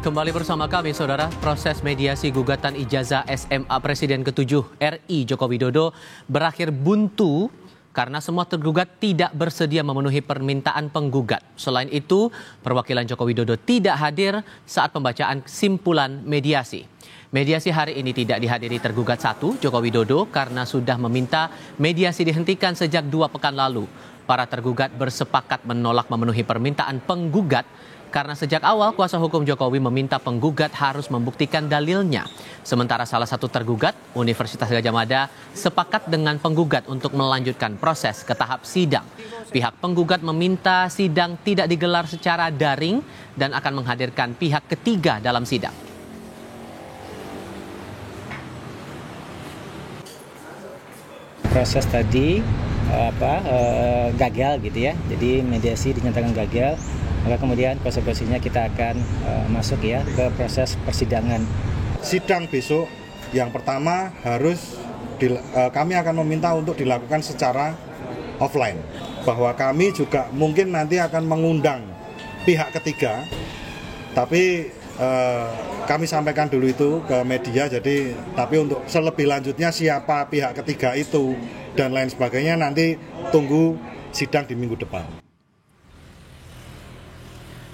Kembali bersama kami, Saudara. Proses mediasi gugatan ijazah SMA Presiden ke-7 RI Joko Widodo berakhir buntu karena semua tergugat tidak bersedia memenuhi permintaan penggugat. Selain itu, perwakilan Joko Widodo tidak hadir saat pembacaan simpulan mediasi. Mediasi hari ini tidak dihadiri tergugat 1, Joko Widodo, karena sudah meminta mediasi dihentikan sejak 2 pekan lalu. Para tergugat bersepakat menolak memenuhi permintaan penggugat karena sejak awal kuasa hukum Jokowi meminta penggugat harus membuktikan dalilnya. Sementara salah satu tergugat, Universitas Gadjah Mada, sepakat dengan penggugat untuk melanjutkan proses ke tahap sidang. Pihak penggugat meminta sidang tidak digelar secara daring dan akan menghadirkan pihak ketiga dalam sidang. Proses tadi gagal gitu ya, jadi mediasi dinyatakan gagal, maka kemudian konsekuensinya kita akan masuk ya ke proses persidangan. Sidang besok yang pertama kami akan meminta untuk dilakukan secara offline, bahwa kami juga mungkin nanti akan mengundang pihak ketiga, tapi kami sampaikan dulu itu ke media, tapi untuk selebih lanjutnya siapa pihak ketiga itu dan lain sebagainya nanti tunggu sidang di minggu depan.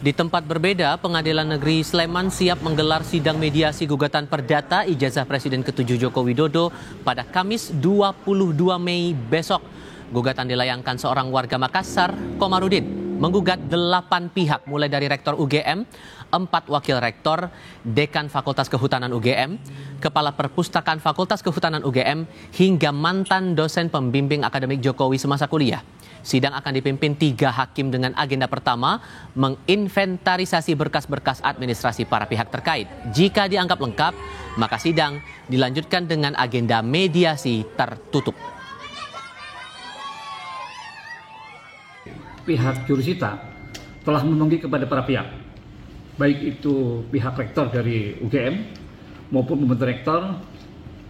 Di tempat berbeda, Pengadilan Negeri Sleman siap menggelar sidang mediasi gugatan perdata ijazah Presiden ke-7 Joko Widodo pada Kamis 22 Mei besok. Gugatan dilayangkan seorang warga Makassar, Komarudin, menggugat 8 pihak mulai dari Rektor UGM, 4 wakil rektor, Dekan Fakultas Kehutanan UGM, Kepala Perpustakaan Fakultas Kehutanan UGM, hingga mantan dosen pembimbing akademik Jokowi semasa kuliah. Sidang akan dipimpin 3 hakim dengan agenda pertama, menginventarisasi berkas-berkas administrasi para pihak terkait. Jika dianggap lengkap, maka sidang dilanjutkan dengan agenda mediasi tertutup. Pihak jurusita telah memanggil kepada para pihak, baik itu pihak rektor dari UGM maupun pembantu rektor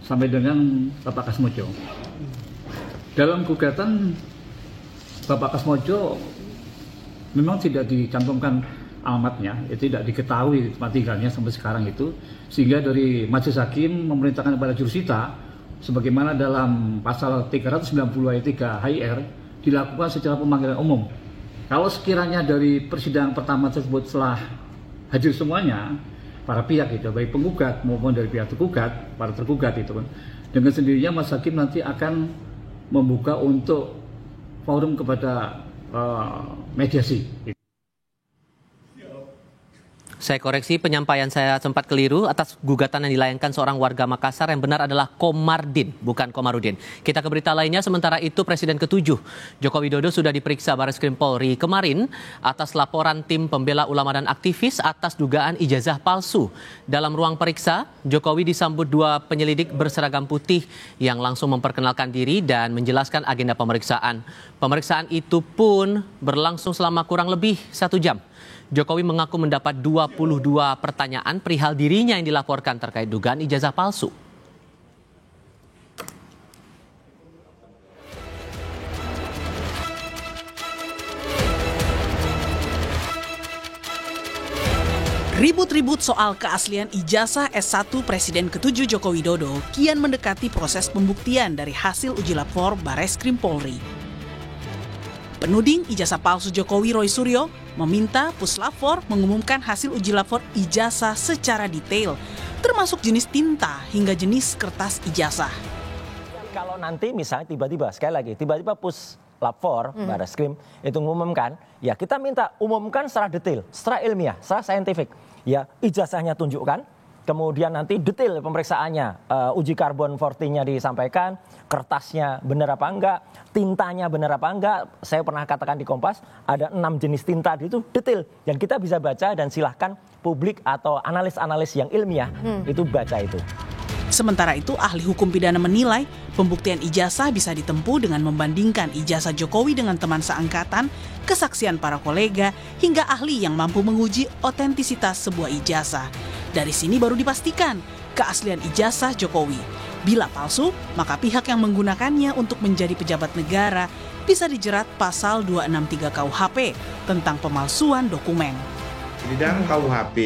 sampai dengan Bapak Kasmojo. Dalam gugatan Bapak Kasmojo memang tidak dicantumkan alamatnya, tidak diketahui tempat tinggalnya sampai sekarang itu, sehingga dari majelis hakim memerintahkan kepada jurusita sebagaimana dalam pasal 390 ayat 3 HIR dilakukan secara pemanggilan umum. Kalau sekiranya dari persidangan pertama tersebut setelah hadir semuanya, para pihak itu, baik penggugat maupun dari pihak tergugat, para tergugat itu, dengan sendirinya Mas Hakim nanti akan membuka untuk forum kepada mediasi. Saya koreksi, penyampaian saya sempat keliru atas gugatan yang dilayangkan seorang warga Makassar. Yang benar adalah Komardin, bukan Komarudin. Kita ke berita lainnya. Sementara itu, Presiden ke-7 Joko Widodo sudah diperiksa Barreskrim Polri kemarin atas laporan tim pembela ulama dan aktivis atas dugaan ijazah palsu. Dalam ruang periksa, Jokowi disambut 2 penyelidik berseragam putih yang langsung memperkenalkan diri dan menjelaskan agenda pemeriksaan. Pemeriksaan itu pun berlangsung selama kurang lebih 1 jam. Jokowi mengaku mendapat 22 pertanyaan perihal dirinya yang dilaporkan terkait dugaan ijazah palsu. Ribut-ribut soal keaslian ijazah S1 Presiden ke-7 Joko Widodo kian mendekati proses pembuktian dari hasil uji lapor Barreskrim Polri. Penuding ijazah palsu Jokowi, Roy Suryo, meminta Puslapor mengumumkan hasil uji lapor ijazah secara detail, termasuk jenis tinta hingga jenis kertas ijazah. Kalau nanti misalnya tiba-tiba Puslapor, Barreskrim itu mengumumkan, ya kita minta umumkan secara detail, secara ilmiah, secara saintifik. Ya ijazahnya tunjukkan, kemudian nanti detail pemeriksaannya, uji karbon 14-nya disampaikan, kertasnya benar apa enggak, tintanya benar apa enggak. Saya pernah katakan di Kompas, ada 6 jenis tinta itu detail. Dan kita bisa baca dan silahkan publik atau analis-analis yang ilmiah itu baca itu. Sementara itu, ahli hukum pidana menilai pembuktian ijazah bisa ditempuh dengan membandingkan ijazah Jokowi dengan teman seangkatan, kesaksian para kolega, hingga ahli yang mampu menguji otentisitas sebuah ijazah. Dari sini baru dipastikan keaslian ijazah Jokowi. Bila palsu, maka pihak yang menggunakannya untuk menjadi pejabat negara bisa dijerat pasal 263 KUHP tentang pemalsuan dokumen. Di dalam KUHP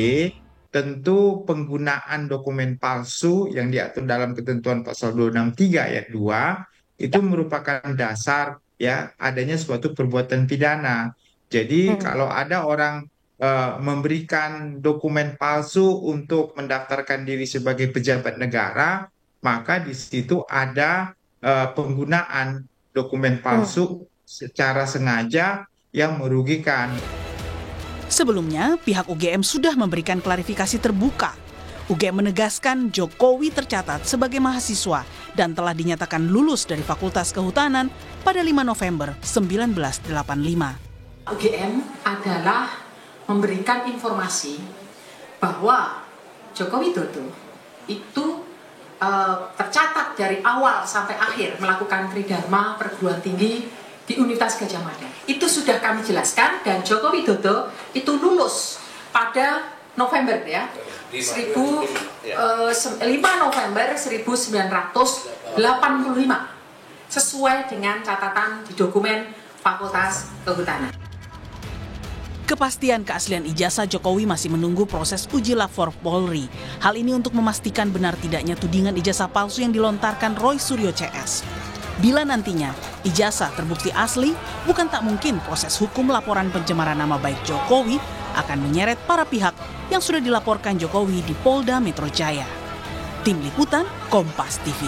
tentu penggunaan dokumen palsu yang diatur dalam ketentuan pasal 263 ayat 2 itu merupakan dasar ya adanya suatu perbuatan pidana. Jadi kalau ada orang memberikan dokumen palsu untuk mendaftarkan diri sebagai pejabat negara, maka di situ ada penggunaan dokumen palsu secara sengaja yang merugikan. Sebelumnya, pihak UGM sudah memberikan klarifikasi terbuka. UGM menegaskan Jokowi tercatat sebagai mahasiswa dan telah dinyatakan lulus dari Fakultas Kehutanan pada 5 November 1985. UGM adalah memberikan informasi bahwa Joko Widodo itu tercatat dari awal sampai akhir melakukan tridharma perguruan tinggi di Universitas Gadjah Mada. Itu sudah kami jelaskan dan Joko Widodo itu lulus pada November ya. 5 November 1985 sesuai dengan catatan di dokumen Fakultas Kehutanan. Kepastian keaslian ijazah Jokowi masih menunggu proses uji lapor Polri. Hal ini untuk memastikan benar tidaknya tudingan ijazah palsu yang dilontarkan Roy Suryo CS. Bila nantinya ijazah terbukti asli, bukan tak mungkin proses hukum laporan pencemaran nama baik Jokowi akan menyeret para pihak yang sudah dilaporkan Jokowi di Polda Metro Jaya. Tim Liputan, Kompas TV.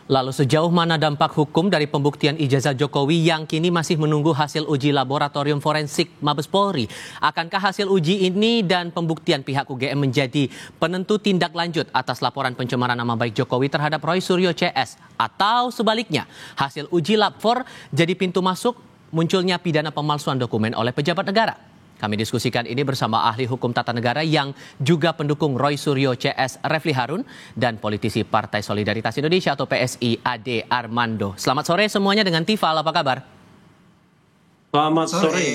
Lalu sejauh mana dampak hukum dari pembuktian ijazah Jokowi yang kini masih menunggu hasil uji laboratorium forensik Mabes Polri? Akankah hasil uji ini dan pembuktian pihak UGM menjadi penentu tindak lanjut atas laporan pencemaran nama baik Jokowi terhadap Roy Suryo CS? Atau sebaliknya, hasil uji lapor jadi pintu masuk munculnya pidana pemalsuan dokumen oleh pejabat negara? Kami diskusikan ini bersama ahli hukum tata negara yang juga pendukung Roy Suryo CS Refli Harun dan politisi Partai Solidaritas Indonesia atau PSI Ade Armando. Selamat sore semuanya dengan Tifal, apa kabar? Selamat sore.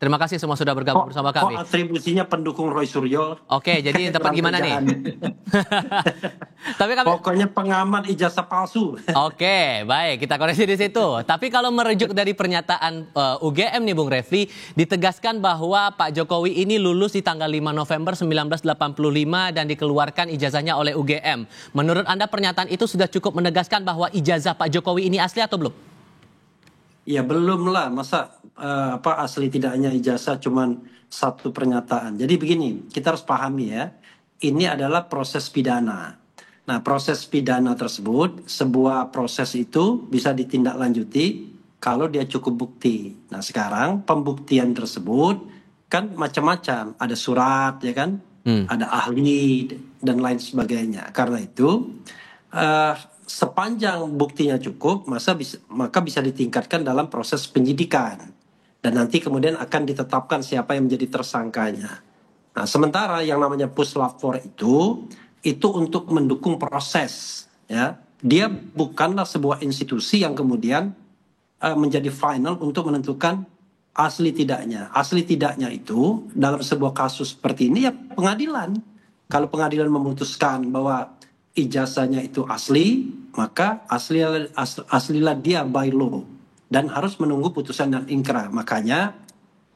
Terima kasih semua sudah bergabung bersama kami. Kok atribusinya pendukung Roy Suryo? Oke, jadi tepat gimana nih? Tapi pokoknya pengamat ijazah palsu. Oke, baik, kita koreksi di situ. Tapi kalau merujuk dari pernyataan UGM nih Bung Refli, ditegaskan bahwa Pak Jokowi ini lulus di tanggal 5 November 1985 dan dikeluarkan ijazahnya oleh UGM. Menurut Anda pernyataan itu sudah cukup menegaskan bahwa ijazah Pak Jokowi ini asli atau belum? Ya belum lah, masa asli tidaknya ijazah cuman satu pernyataan. Jadi begini, kita harus pahami ya, ini adalah proses pidana. Nah, proses pidana tersebut, sebuah proses itu bisa ditindaklanjuti kalau dia cukup bukti. Nah, sekarang pembuktian tersebut kan macam-macam, ada surat ya kan, ada ahli dan lain sebagainya. Karena itu sepanjang buktinya cukup, maka bisa ditingkatkan dalam proses penyidikan. Dan nanti kemudian akan ditetapkan siapa yang menjadi tersangkanya. Nah, sementara yang namanya puslapor itu untuk mendukung proses. Ya. Dia bukanlah sebuah institusi yang kemudian menjadi final untuk menentukan asli tidaknya. Asli tidaknya itu dalam sebuah kasus seperti ini ya pengadilan. Kalau pengadilan memutuskan bahwa ijazahnya itu asli, maka aslilah dia by law dan harus menunggu putusan dan ingkrah. Makanya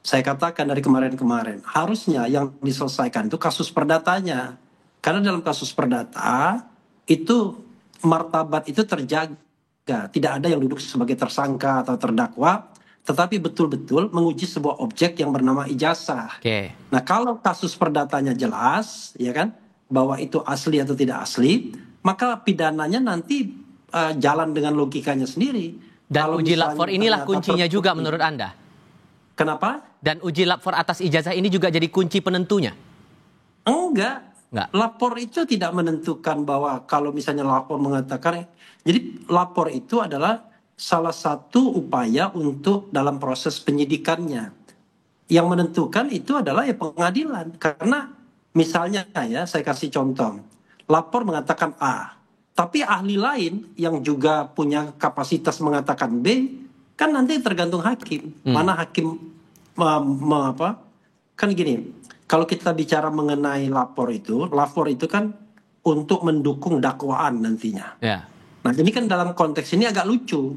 saya katakan dari kemarin-kemarin harusnya yang diselesaikan itu kasus perdatanya, karena dalam kasus perdata itu martabat itu terjaga, tidak ada yang duduk sebagai tersangka atau terdakwa, tetapi betul-betul menguji sebuah objek yang bernama ijazah. Nah, kalau kasus perdatanya jelas, ya kan, bahwa itu asli atau tidak asli, maka pidananya nanti jalan dengan logikanya sendiri. Dan kalau uji lapor inilah kuncinya juga menurut Anda? Kenapa? Dan uji lapor atas ijazah ini juga jadi kunci penentunya? Enggak. Lapor itu tidak menentukan bahwa kalau misalnya lapor mengatakan, jadi lapor itu adalah salah satu upaya untuk dalam proses penyidikannya. Yang menentukan itu adalah ya pengadilan. Karena misalnya ya, saya kasih contoh. Lapor mengatakan A, tapi ahli lain yang juga punya kapasitas mengatakan B, kan nanti tergantung hakim. Mana hakim kan gini, kalau kita bicara mengenai lapor itu kan untuk mendukung dakwaan nantinya. Nah, ini kan dalam konteks ini agak lucu.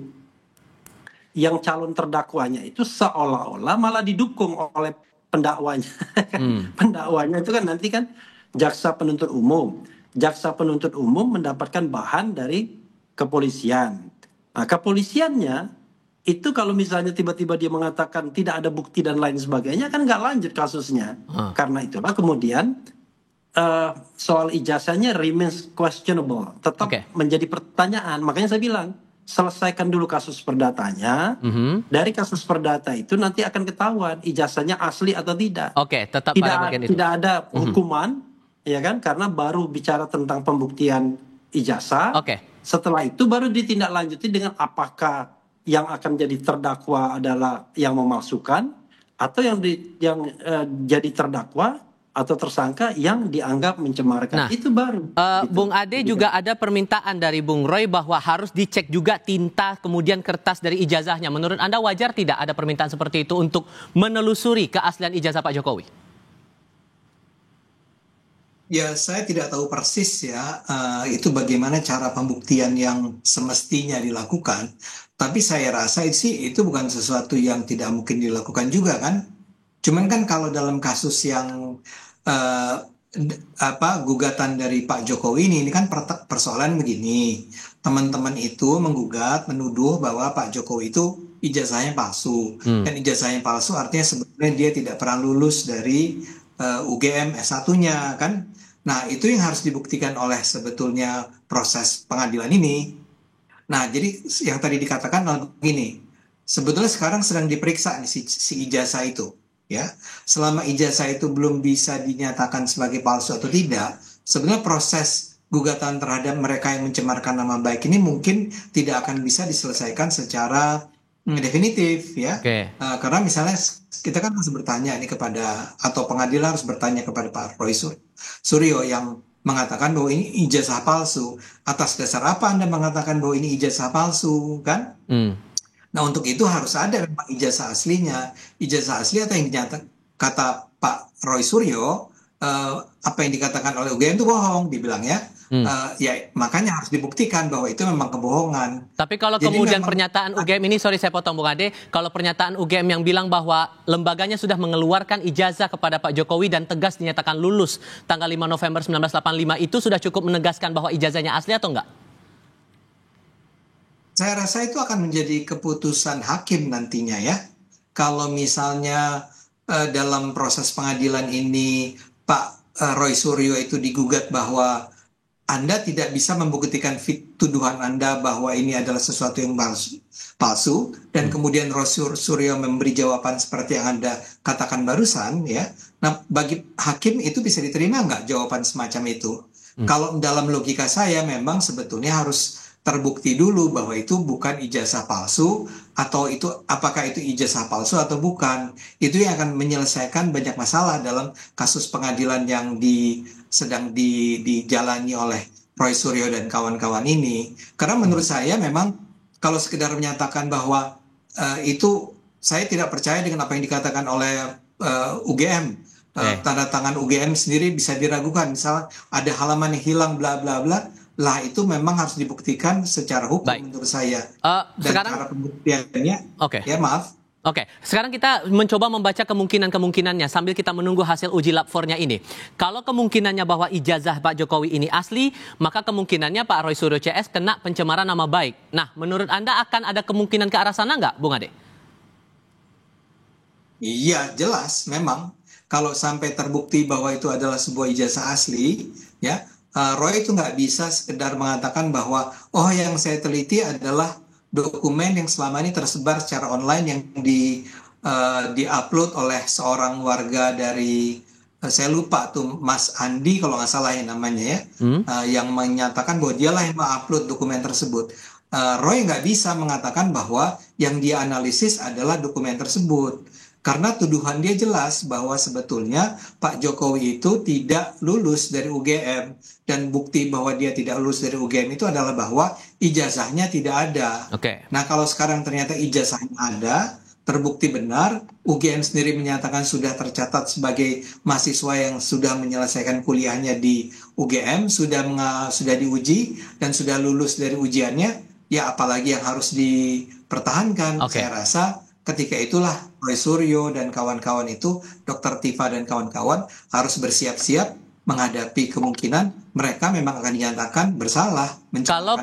Yang calon terdakwanya itu seolah-olah malah didukung oleh pendakwanya. Pendakwanya itu kan nanti kan jaksa penuntut umum. Jaksa penuntut umum mendapatkan bahan dari kepolisian. Nah, kepolisiannya itu kalau misalnya tiba-tiba dia mengatakan tidak ada bukti dan lain sebagainya, kan nggak lanjut kasusnya. Karena itulah kemudian soal ijazahnya remains questionable, tetap menjadi pertanyaan. Makanya saya bilang, selesaikan dulu kasus perdatanya. Dari kasus perdata itu nanti akan ketahuan ijazahnya asli atau tidak. Tetap pada bagian itu. Tidak ada hukuman, ya kan? Karena baru bicara tentang pembuktian ijazah. Setelah itu baru ditindaklanjuti dengan apakah yang akan jadi terdakwa adalah yang memalsukan atau yang jadi terdakwa atau tersangka yang dianggap mencemarkan. Nah, itu baru. Bung Ade juga ada permintaan dari Bung Roy bahwa harus dicek juga tinta kemudian kertas dari ijazahnya. Menurut Anda wajar tidak ada permintaan seperti itu untuk menelusuri keaslian ijazah Pak Jokowi? Ya, saya tidak tahu persis ya itu bagaimana cara pembuktian yang semestinya dilakukan. Tapi saya rasa sih itu bukan sesuatu yang tidak mungkin dilakukan juga kan. Cuman kan kalau dalam kasus yang gugatan dari Pak Jokowi ini kan persoalan begini. Teman-teman itu menggugat, menuduh bahwa Pak Jokowi itu ijazahnya palsu. Dan ijazahnya palsu artinya sebenarnya dia tidak pernah lulus dari UGM S1-nya kan. Nah, itu yang harus dibuktikan oleh sebetulnya proses pengadilan ini. Nah, jadi yang tadi dikatakan begini, sebetulnya sekarang sedang diperiksa nih, si ijazah itu. Ya, selama ijazah itu belum bisa dinyatakan sebagai palsu atau tidak, sebenarnya proses gugatan terhadap mereka yang mencemarkan nama baik ini mungkin tidak akan bisa diselesaikan secara definitif ya. Karena misalnya kita kan harus bertanya ini kepada, atau pengadilan harus bertanya kepada Pak Roy Suryo yang mengatakan bahwa ini ijazah palsu. Atas dasar apa Anda mengatakan bahwa ini ijazah palsu kan? Nah, untuk itu harus ada memang ijazah aslinya. Ijazah asli atau yang dinyatakan, kata Pak Roy Suryo, apa yang dikatakan oleh UGM itu bohong, dibilang ya. Ya makanya harus dibuktikan bahwa itu memang kebohongan. Tapi kalau jadi kemudian pernyataan UGM ini, sorry saya potong Bung Ade, kalau pernyataan UGM yang bilang bahwa lembaganya sudah mengeluarkan ijazah kepada Pak Jokowi dan tegas dinyatakan lulus tanggal 5 November 1985, itu sudah cukup menegaskan bahwa ijazahnya asli atau enggak? Saya rasa itu akan menjadi keputusan hakim nantinya ya. Kalau misalnya dalam proses pengadilan ini Pak Roy Suryo itu digugat bahwa Anda tidak bisa membuktikan tuduhan Anda bahwa ini adalah sesuatu yang palsu dan kemudian Roy Suryo memberi jawaban seperti yang Anda katakan barusan ya. Nah, bagi hakim itu bisa diterima nggak jawaban semacam itu? Kalau dalam logika saya memang sebetulnya harus terbukti dulu bahwa itu bukan ijazah palsu, atau itu apakah itu ijazah palsu atau bukan. Itu yang akan menyelesaikan banyak masalah dalam kasus pengadilan yang sedang dijalani oleh Roy Suryo dan kawan-kawan ini. Karena menurut saya memang kalau sekedar menyatakan bahwa itu, saya tidak percaya dengan apa yang dikatakan oleh UGM. Tanda tangan UGM sendiri bisa diragukan. Misalnya ada halaman yang hilang bla bla bla. Lah itu memang harus dibuktikan secara hukum menurut saya. Dan sekarang cara pembuktiannya, ya maaf. Sekarang kita mencoba membaca kemungkinan-kemungkinannya sambil kita menunggu hasil uji lab 4-nya ini. Kalau kemungkinannya bahwa ijazah Pak Jokowi ini asli, maka kemungkinannya Pak Roy Suryo CS kena pencemaran nama baik. Nah, menurut Anda akan ada kemungkinan ke arah sana nggak, Bung Ade? Iya, jelas memang. Kalau sampai terbukti bahwa itu adalah sebuah ijazah asli, ya, Roy itu nggak bisa sekedar mengatakan bahwa yang saya teliti adalah dokumen yang selama ini tersebar secara online yang di-upload oleh seorang warga dari, saya lupa tuh Mas Andi kalau nggak salah ya namanya ya, yang menyatakan bahwa dialah yang mengupload dokumen tersebut. Roy nggak bisa mengatakan bahwa yang dia analisis adalah dokumen tersebut. Karena tuduhan dia jelas bahwa sebetulnya Pak Jokowi itu tidak lulus dari UGM. Dan bukti bahwa dia tidak lulus dari UGM itu adalah bahwa ijazahnya tidak ada. Nah, kalau sekarang ternyata ijazahnya ada, terbukti benar, UGM sendiri menyatakan sudah tercatat sebagai mahasiswa yang sudah menyelesaikan kuliahnya di UGM, sudah diuji dan sudah lulus dari ujiannya, ya apalagi yang harus dipertahankan. Saya rasa ketika itulah Roy Suryo dan kawan-kawan itu, Dr. Tifa dan kawan-kawan harus bersiap-siap menghadapi kemungkinan mereka memang akan dinyatakan bersalah. Kalau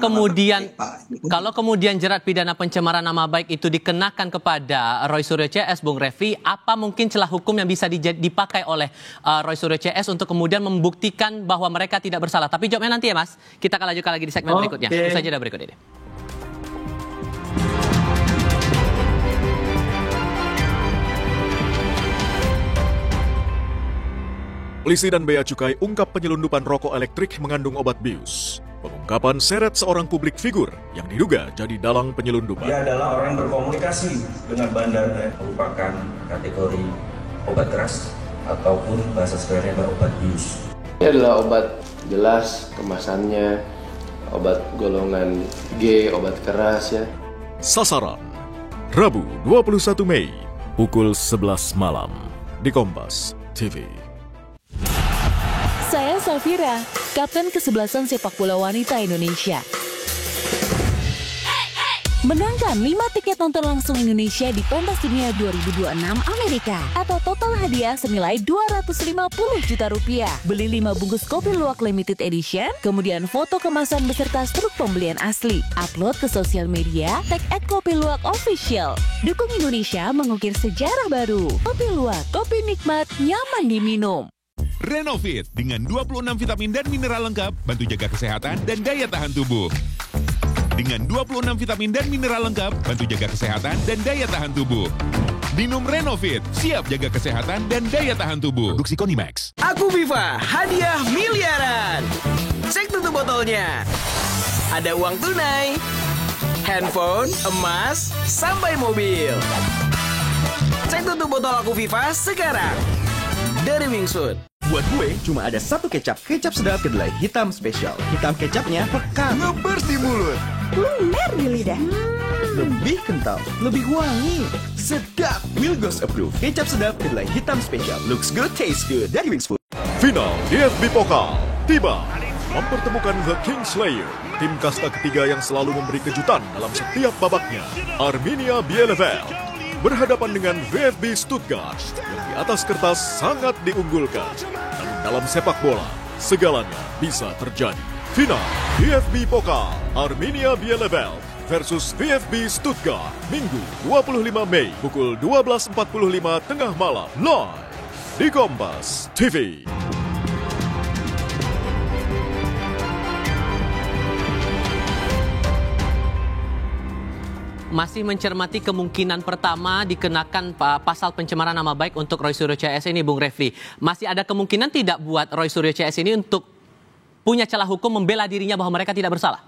kemudian jerat pidana pencemaran nama baik itu dikenakan kepada Roy Suryo CS, Bung Refli, apa mungkin celah hukum yang bisa dipakai oleh Roy Suryo CS untuk kemudian membuktikan bahwa mereka tidak bersalah? Tapi jawabnya nanti ya, Mas. Kita akan lanjutkan lagi di segmen berikutnya. Usai jeda berikut ini. Polisi dan Bea Cukai ungkap penyelundupan rokok elektrik mengandung obat bius. Pengungkapan seret seorang publik figur yang diduga jadi dalang penyelundupan. Dia adalah orang yang berkomunikasi dengan bandar dan merupakan kategori obat keras ataupun bahasa sederhana obat bius. Ini adalah obat jelas kemasannya, obat golongan G, obat keras ya. Sasaran, Rabu 21 Mei, pukul 11 malam di Kompas TV. Saya Safira, Kapten Kesebelasan Sepak Bola Wanita Indonesia. Menangkan 5 tiket nonton langsung Indonesia di Pentas Dunia 2026 Amerika atau total hadiah senilai 250 juta rupiah. Beli 5 bungkus kopi luwak limited edition, kemudian foto kemasan beserta struk pembelian asli. Upload ke sosial media, tag @kopiluwak_official. Dukung Indonesia mengukir sejarah baru. Kopi Luwak, kopi nikmat, nyaman diminum. Renovit dengan 26 vitamin dan mineral lengkap, bantu jaga kesehatan dan daya tahan tubuh. Dengan 26 vitamin dan mineral lengkap, bantu jaga kesehatan dan daya tahan tubuh. Minum Renovit, siap jaga kesehatan dan daya tahan tubuh. Produksi Konimax. Aku Viva, hadiah miliaran. Cek tutup botolnya. Ada uang tunai, handphone, emas, sampai mobil. Cek tutup botol Aku Viva sekarang. Dari Wingsuit. Buat gue cuma ada satu kecap. Kecap sedap kedelai hitam spesial. Hitam kecapnya pekat, ngebers di mulut, lumer di lidah, lebih kental, lebih wangi, sedap. Wilgos approve. Kecap sedap kedelai hitam spesial. Looks good, tastes good. Dari Wingsuit. Final DFB Pokal tiba, mempertemukan The Kingslayer, tim kasta ketiga yang selalu memberi kejutan dalam setiap babaknya. Arminia Bielefeld berhadapan dengan VfB Stuttgart yang di atas kertas sangat diunggulkan. Dan dalam sepak bola, segalanya bisa terjadi. Final DFB Pokal Arminia Bielefeld versus VfB Stuttgart, Minggu 25 Mei pukul 12.45 tengah malam, live di Kompas TV. Masih mencermati kemungkinan pertama dikenakan pasal pencemaran nama baik untuk Roy Suryo CS ini, Bung Refli. Masih ada kemungkinan tidak buat Roy Suryo CS ini untuk punya celah hukum membela dirinya bahwa mereka tidak bersalah?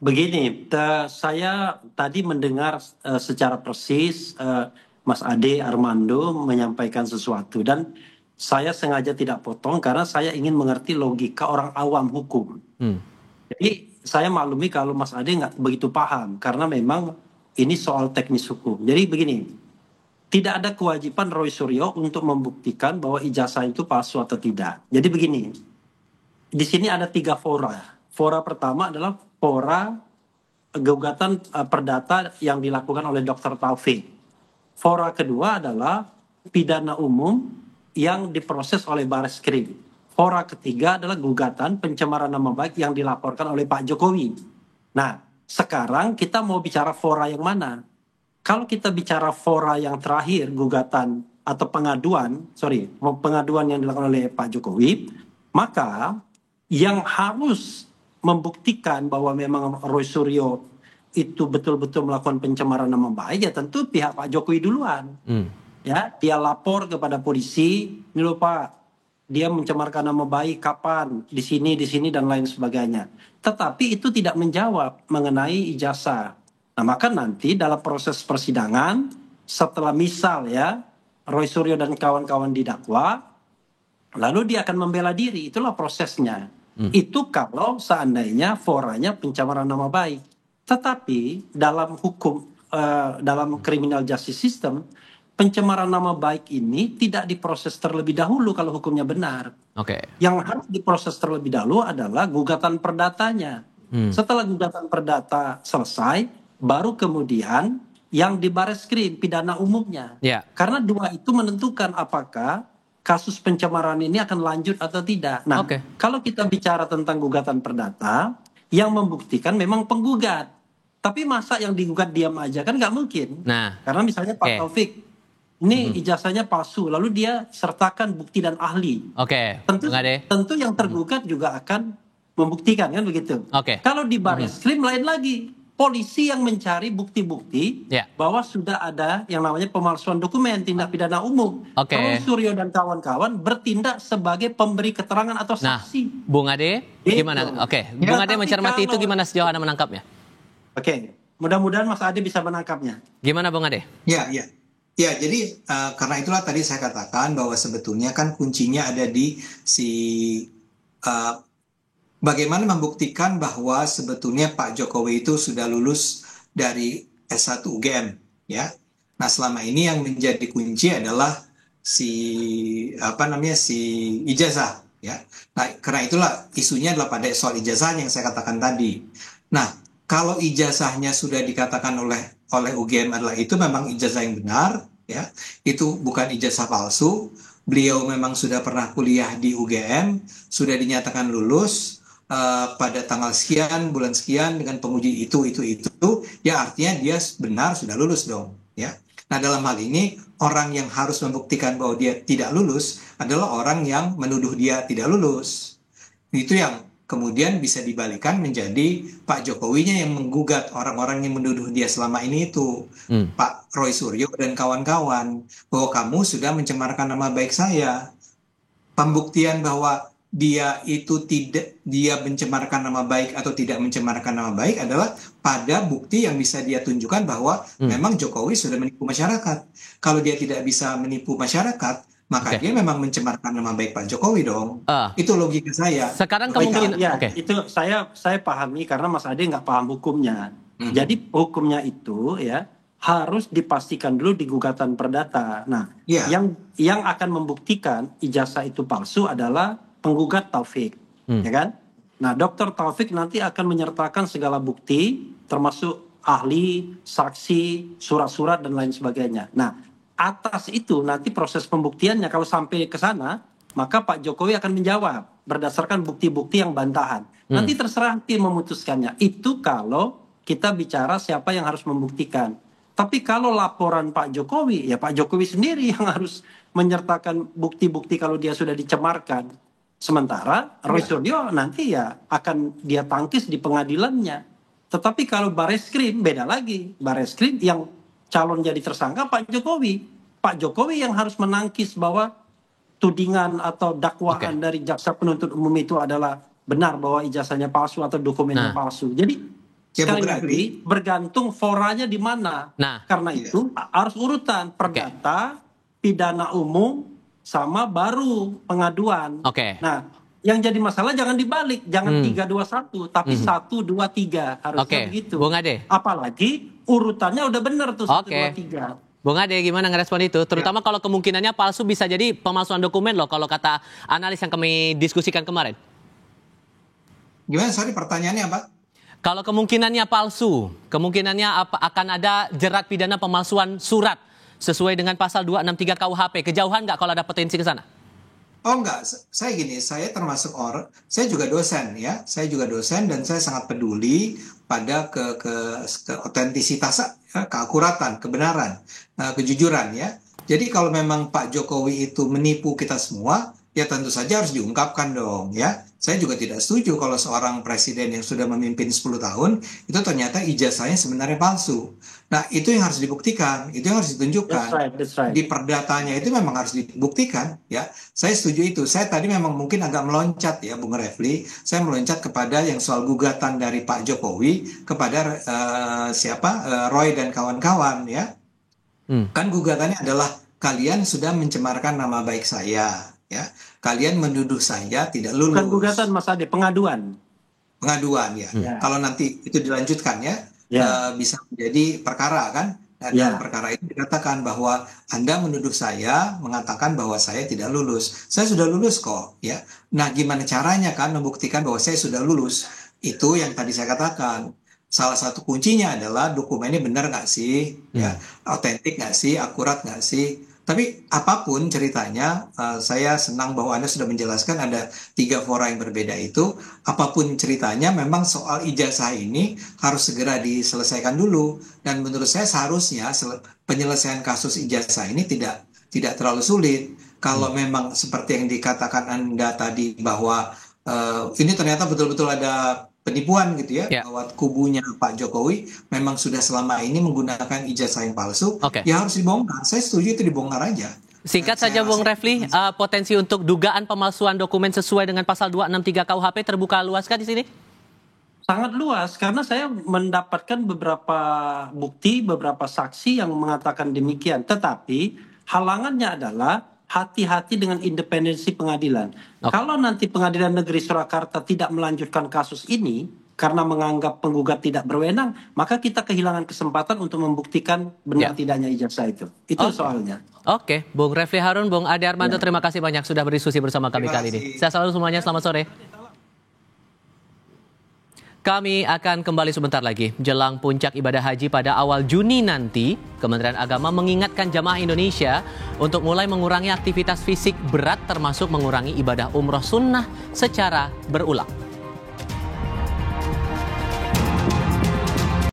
Begini, saya tadi mendengar secara persis Mas Ade Armando menyampaikan sesuatu dan saya sengaja tidak potong karena saya ingin mengerti logika orang awam hukum. Jadi saya maklumi kalau Mas Ade nggak begitu paham karena memang ini soal teknis hukum. Jadi begini, tidak ada kewajiban Roy Suryo untuk membuktikan bahwa ijazah itu palsu atau tidak. Jadi begini, di sini ada 3 fora. Fora pertama adalah fora gugatan perdata yang dilakukan oleh Dr. Taufik. Fora kedua adalah pidana umum yang diproses oleh Barreskrim. Fora ketiga adalah gugatan pencemaran nama baik yang dilaporkan oleh Pak Jokowi. Nah, sekarang kita mau bicara fora yang mana? Kalau kita bicara fora yang terakhir, gugatan atau pengaduan yang dilakukan oleh Pak Jokowi, maka yang harus membuktikan bahwa memang Roy Suryo itu betul-betul melakukan pencemaran nama baik, ya tentu pihak Pak Jokowi duluan. Ya, dia lapor kepada polisi, ini loh Pak, dia mencemarkan nama baik kapan, di sini, dan lain sebagainya. Tetapi itu tidak menjawab mengenai ijazah. Nah, maka nanti dalam proses persidangan, setelah misal ya, Roy Suryo dan kawan-kawan didakwa, lalu dia akan membela diri, itulah prosesnya. Itu kalau seandainya foranya pencemaran nama baik. Tetapi dalam hukum, dalam criminal justice system, pencemaran nama baik ini tidak diproses terlebih dahulu kalau hukumnya benar. Yang harus diproses terlebih dahulu adalah gugatan perdatanya. Setelah gugatan perdata selesai, baru kemudian yang di Bareskrim pidana umumnya. Ya. Karena 2 itu menentukan apakah kasus pencemaran ini akan lanjut atau tidak. Nah, kalau kita bicara tentang gugatan perdata, yang membuktikan memang penggugat. Tapi masa yang digugat diam aja kan nggak mungkin. Nah, karena misalnya Pak Taufik, ini ijazahnya palsu, lalu dia sertakan bukti dan ahli. Tentu yang tergugat juga akan membuktikan kan begitu. Kalau di Bareskrim lain lagi. Polisi yang mencari bukti-bukti bahwa sudah ada yang namanya pemalsuan dokumen tindak pidana umum. Roy Suryo dan kawan-kawan bertindak sebagai pemberi keterangan atau saksi. Bung Ade, gimana? Bung Ade mencermati itu gimana sejauh Anda menangkapnya? Mudah-mudahan Mas Ade bisa menangkapnya. Gimana Bung Ade? Ya, jadi karena itulah tadi saya katakan bahwa sebetulnya kan kuncinya ada di bagaimana membuktikan bahwa sebetulnya Pak Jokowi itu sudah lulus dari S1 UGM, ya. Nah, selama ini yang menjadi kunci adalah si ijazah, ya. Nah, karena itulah isunya adalah pada soal ijazah yang saya katakan tadi. Nah, kalau ijazahnya sudah dikatakan oleh UGM adalah itu memang ijazah yang benar, ya. Itu bukan ijazah palsu. Beliau memang sudah pernah kuliah di UGM, sudah dinyatakan lulus pada tanggal sekian, bulan sekian dengan penguji itu, ya artinya dia benar sudah lulus dong, ya. Nah, dalam hal ini orang yang harus membuktikan bahwa dia tidak lulus adalah orang yang menuduh dia tidak lulus. Itu yang kemudian bisa dibalikan menjadi Pak Jokowinya yang menggugat orang-orang yang menuduh dia selama ini itu, Pak Roy Suryo dan kawan-kawan, bahwa kamu sudah mencemarkan nama baik saya. Pembuktian bahwa dia mencemarkan nama baik atau tidak mencemarkan nama baik adalah pada bukti yang bisa dia tunjukkan bahwa memang Jokowi sudah menipu masyarakat. Kalau dia tidak bisa menipu masyarakat, maka dia memang mencemarkan nama baik Pak Jokowi dong. Itu logika saya. Sekarang kemungkinan itu saya pahami karena Mas Ade nggak paham hukumnya. Jadi hukumnya itu ya harus dipastikan dulu di gugatan perdata. Nah, yang akan membuktikan ijazah itu palsu adalah penggugat Taufik, ya kan? Nah, Dr. Taufik nanti akan menyertakan segala bukti, termasuk ahli, saksi, surat-surat dan lain sebagainya. Nah, atas itu nanti proses pembuktiannya kalau sampai ke sana, maka Pak Jokowi akan menjawab berdasarkan bukti-bukti yang bantahan. Nanti terserah tim memutuskannya. Itu kalau kita bicara siapa yang harus membuktikan. Tapi kalau laporan Pak Jokowi, ya Pak Jokowi sendiri yang harus menyertakan bukti-bukti kalau dia sudah dicemarkan. Sementara Roy Suryo nanti ya akan dia tangkis di pengadilannya. Tetapi kalau Bareskrim beda lagi. Bareskrim yang calon jadi tersangka Pak Jokowi. Pak Jokowi yang harus menangkis bahwa tudingan atau dakwaan dari jaksa penuntut umum itu adalah benar bahwa ijazahnya palsu atau dokumennya palsu. Jadi sekali lagi bergantung foranya di mana. Karena itu harus urutan perdata, pidana umum, sama baru pengaduan. Nah, yang jadi masalah jangan dibalik, jangan 3-2-1, tapi 1-2-3 harusnya begitu. Bung Ade. Apalagi urutannya udah benar tuh 1-2-3. Bung Ade, gimana ngerespon itu? Terutama kalau kemungkinannya palsu bisa jadi pemalsuan dokumen loh, kalau kata analis yang kami diskusikan kemarin. Gimana? Sorry, pertanyaannya apa? Kalau kemungkinannya palsu, kemungkinannya akan ada jerat pidana pemalsuan surat sesuai dengan pasal 263 KUHP. Kejauhan nggak kalau ada potensi ke sana? Oh enggak, saya gini, saya termasuk saya juga dosen ya. Saya juga dosen dan saya sangat peduli pada ke otentisitas, keakuratan, kebenaran, kejujuran ya. Jadi kalau memang Pak Jokowi itu menipu kita semua, ya tentu saja harus diungkapkan dong ya. Saya juga tidak setuju kalau seorang presiden yang sudah memimpin 10 tahun itu ternyata ijazahnya sebenarnya palsu. Nah, itu yang harus dibuktikan, itu yang harus ditunjukkan. That's right. Di perdatanya itu memang harus dibuktikan ya. Saya setuju itu. Saya tadi memang mungkin agak meloncat ya Bung Refli. Saya meloncat kepada yang soal gugatan dari Pak Jokowi kepada Roy dan kawan-kawan ya. Kan gugatannya adalah kalian sudah mencemarkan nama baik saya. Ya, kalian menuduh saya tidak lulus. Bukan gugatan Mas Ade, pengaduan. Pengaduan ya. Kalau nanti itu dilanjutkan ya, bisa menjadi perkara kan. Dan dalam perkara itu dikatakan bahwa Anda menuduh saya, mengatakan bahwa saya tidak lulus. Saya sudah lulus kok ya. Nah, gimana caranya kan membuktikan bahwa saya sudah lulus? Itu yang tadi saya katakan. salah satu kuncinya adalah dokumennya benar nggak sih, ya, otentik nggak sih, akurat nggak sih. Tapi apapun ceritanya, saya senang bahwa Anda sudah menjelaskan ada 3 fora yang berbeda itu. Apapun ceritanya, memang soal ijazah ini harus segera diselesaikan dulu. Dan menurut saya seharusnya penyelesaian kasus ijazah ini tidak terlalu sulit. Kalau memang seperti yang dikatakan Anda tadi bahwa ini ternyata betul-betul ada penipuan gitu ya, bahwa kubunya Pak Jokowi memang sudah selama ini menggunakan ijazah yang palsu, ya harus dibongkar. Saya setuju itu dibongkar aja. Singkat saja Bung Refli, potensi untuk dugaan pemalsuan dokumen sesuai dengan pasal 263 KUHP terbuka luas kan di sini? Sangat luas, karena saya mendapatkan beberapa bukti, beberapa saksi yang mengatakan demikian. Tetapi halangannya adalah hati-hati dengan independensi pengadilan. Kalau nanti Pengadilan Negeri Surakarta tidak melanjutkan kasus ini karena menganggap penggugat tidak berwenang, maka kita kehilangan kesempatan untuk membuktikan benar tidaknya ijazah itu. Itu soalnya. Oke, Bung Refli Harun, Bung Ade Armando, terima kasih banyak sudah berdiskusi bersama kami kali ini. Saya selalu semuanya, selamat sore. Kami akan kembali sebentar lagi. Jelang puncak ibadah haji pada awal Juni nanti, Kementerian Agama mengingatkan jamaah Indonesia untuk mulai mengurangi aktivitas fisik berat termasuk mengurangi ibadah umroh sunnah secara berulang.